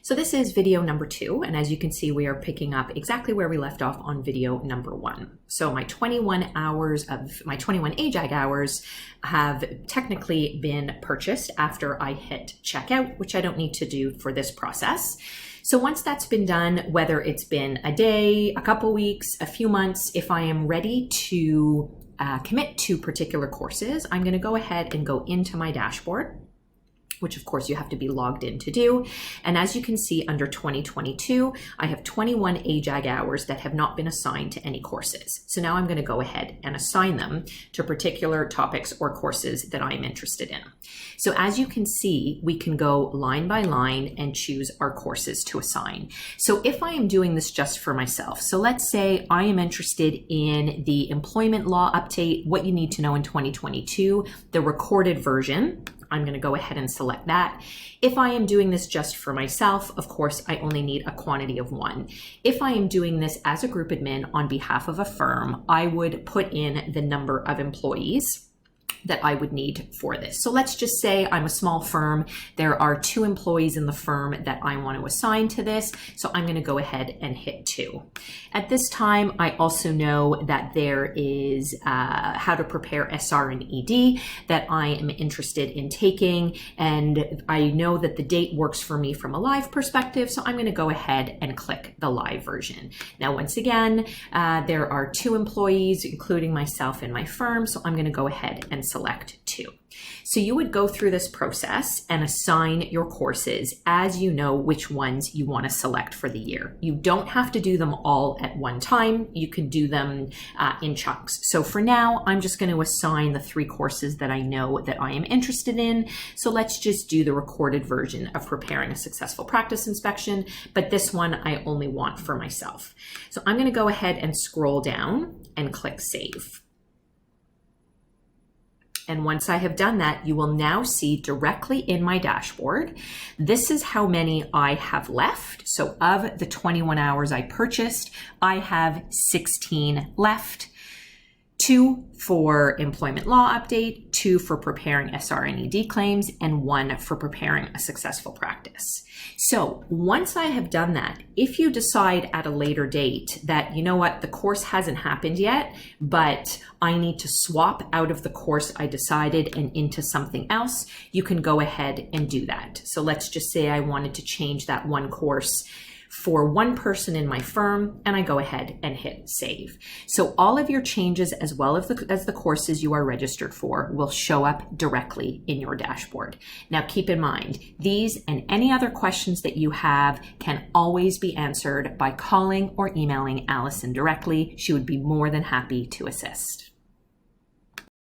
So this is video number 2, and as you can see, we are picking up exactly where we left off on video number 1. So my 21 AJAG hours have technically been purchased after I hit checkout, which I don't need to do for this process. So once that's been done, whether it's been a day, a couple weeks, a few months, if I am ready to commit to particular courses, I'm going to go ahead and go into my dashboard, which of course you have to be logged in to do. And as you can see under 2022, I have 21 AJAG hours that have not been assigned to any courses. So now I'm going to go ahead and assign them to particular topics or courses that I'm interested in. So as you can see, we can go line by line and choose our courses to assign. So if I am doing this just for myself, so let's say I am interested in the employment law update, what you need to know in 2022, the recorded version, I'm going to go ahead and select that. If I am doing this just for myself, of course, I only need a quantity of 1. If I am doing this as a group admin on behalf of a firm, I would put in the number of employees that I would need for this. So let's just say I'm a small firm. There are 2 employees in the firm that I want to assign to this. So I'm going to go ahead and hit 2. At this time, I also know that there is how to prepare SR and ED that I am interested in taking. And I know that the date works for me from a live perspective. So I'm going to go ahead and click the live version. Now, once again, there are 2 employees, including myself and my firm. So I'm going to go ahead and select 2. So you would go through this process and assign your courses as you know which ones you want to select for the year. You don't have to do them all at one time. You can do them in chunks. So for now, I'm just going to assign the 3 courses that I know that I am interested in. So let's just do the recorded version of preparing a successful practice inspection, but this one I only want for myself. So I'm going to go ahead and scroll down and click Save. And once I have done that, you will now see directly in my dashboard, this is how many I have left. So of the 21 hours I purchased, I have 16 left. 2 for employment law update, 2 for preparing SR and ED claims, and 1 for preparing a successful practice. So once I have done that, if you decide at a later date that, you know what, the course hasn't happened yet, but I need to swap out of the course I decided and into something else, you can go ahead and do that. So let's just say I wanted to change that one course for one person in my firm, and I go ahead and hit save. So all of your changes as well as the courses you are registered for will show up directly in your dashboard. Now keep in mind, these and any other questions that you have can always be answered by calling or emailing Allison directly. She would be more than happy to assist.